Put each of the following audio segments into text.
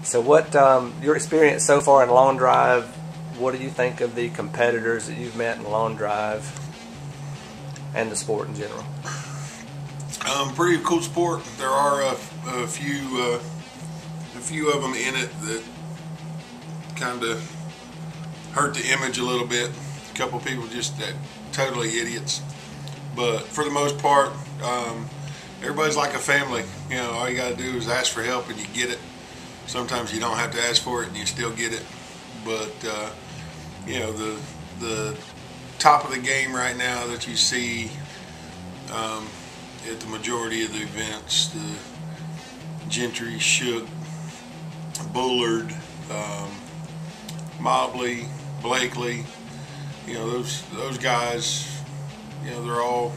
So what, your experience so far in long drive, what do you think of the competitors that you've met in long drive and the sport in general? Pretty cool sport. There are a few of them in it that kind of hurt the image a little bit. A couple people just totally idiots, but for the most part, everybody's like a family. You know, all you got to do is ask for help and you get it. Sometimes you don't have to ask for it and you still get it. But you know, the top of the game right now that you see at the majority of the events, the Gentry, Shook, Bullard, Mobley, Blakely, you know, those guys, you know, they're all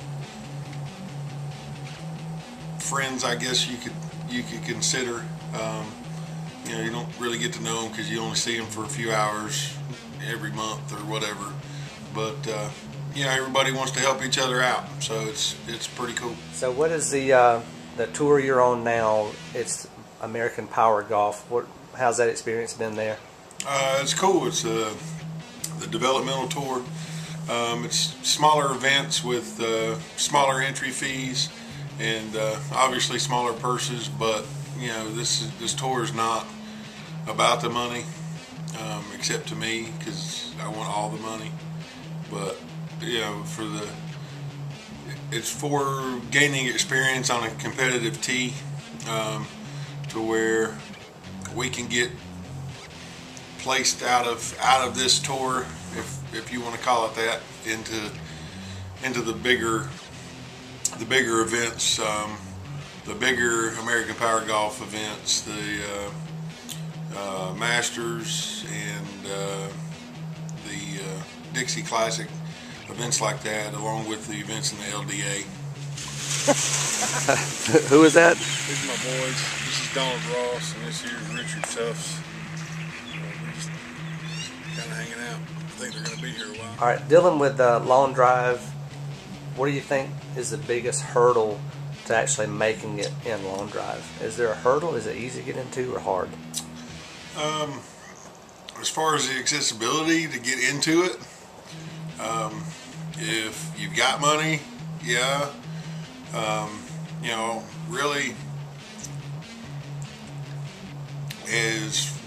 friends, I guess you could consider. You know, you don't really get to know them because you only see them for a few hours every month or whatever. But you know, everybody wants to help each other out, so it's pretty cool. So what is the tour you're on now? It's American Power Golf. How's that experience been there? It's cool. It's the developmental tour. It's smaller events with smaller entry fees and obviously smaller purses. But you know, this tour is not about the money, except to me, because I want all the money. But you know, it's for gaining experience on a competitive tee, to where we can get placed out of this tour, if you want to call it that, into the bigger events, the bigger American Power Golf events, the Masters and the Dixie Classic, events like that, along with the events in the LDA. Who is that? These are my boys. This is Donald Ross, and this here is Richard Tufts. We're just kind of hanging out. I think they're going to be here a while. All right, dealing with long drive, what do you think is the biggest hurdle to actually making it in long drive? Is there a hurdle? Is it easy to get into or hard? As far as the accessibility to get into it, if you've got money, yeah. You know, really, is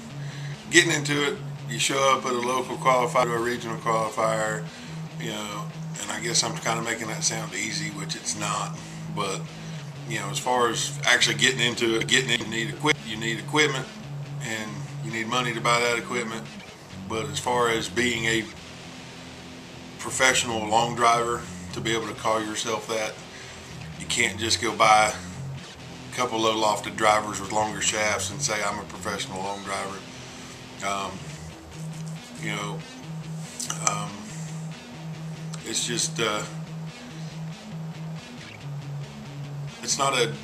getting into it. You show up at a local qualifier or a regional qualifier, you know, and I guess I'm kind of making that sound easy, which it's not. But you know, as far as actually getting into it, you need equipment, and you need money to buy that equipment. But as far as being a professional long driver, to be able to call yourself that, you can't just go buy a couple low lofted drivers with longer shafts and say I'm a professional long driver. You know, it's just it's not an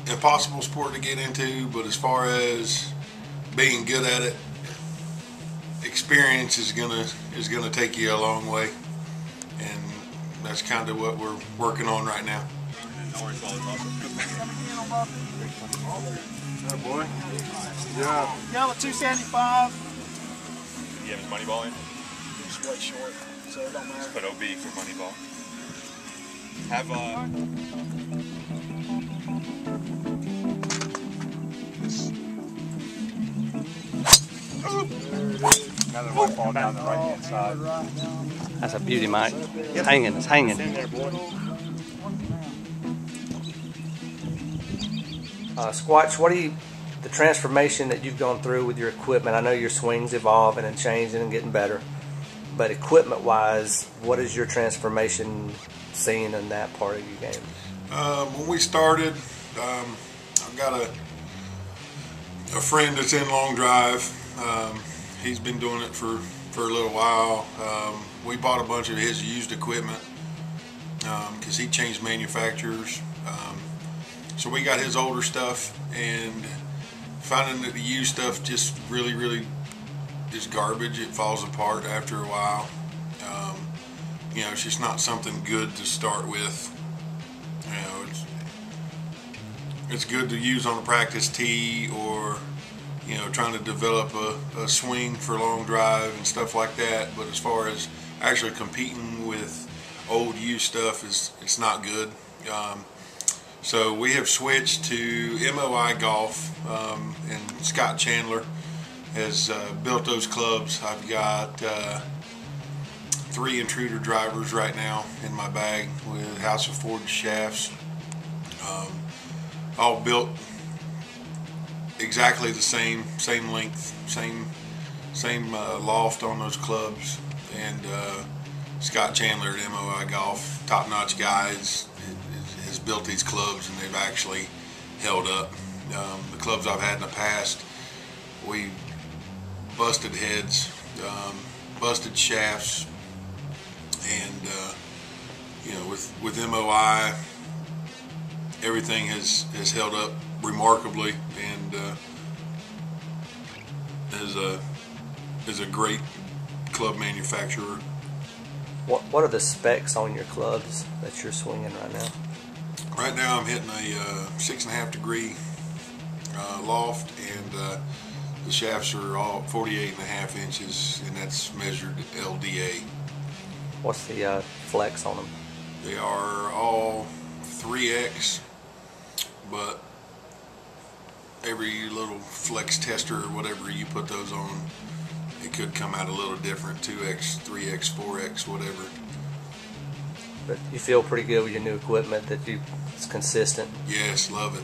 impossible sport to get into, but as far as being good at it, experience is gonna take you a long way, and that's kind of what we're working on right now. That boy. Yeah. Yellow 275. You have his money ball in? It's way short, so it don't matter. Put OB for money ball. Have Another one fall down the right hand side. That's a beauty, Mike. It's hanging, it's hanging. In there, boy. Squatch, what do you, the transformation that you've gone through with your equipment? I know your swing's evolving and changing and getting better, but equipment-wise, what is your transformation seen in that part of your game? When we started, I've got a friend that's in long drive. He's been doing it for a little while. We bought a bunch of his used equipment because he changed manufacturers. So we got his older stuff, and finding that the used stuff just really is garbage. It falls apart after a while. You know, it's just not something good to start with. You know, it's good to use on a practice tee or trying to develop a swing for long drive and stuff like that. But as far as actually competing with old used stuff, it's not good. So we have switched to MOI Golf, and Scott Chandler has built those clubs. I've got 3 intruder drivers right now in my bag with House of Ford shafts, all built exactly the same length, same loft on those clubs. And Scott Chandler at MOI Golf, top-notch guy, has built these clubs, and they've actually held up. The clubs I've had in the past, we busted heads, busted shafts, and with MOI, everything has held up remarkably, and is a great club manufacturer. What are the specs on your clubs that you're swinging right now? Right now I'm hitting a 6.5 degree loft, and the shafts are all 48.5 inches, and that's measured LDA. What's the flex on them? They are all 3X, but every little flex tester or whatever you put those on, it could come out a little different, 2X, 3X, 4X, whatever. But you feel pretty good with your new equipment, that it's consistent? Yes, love it.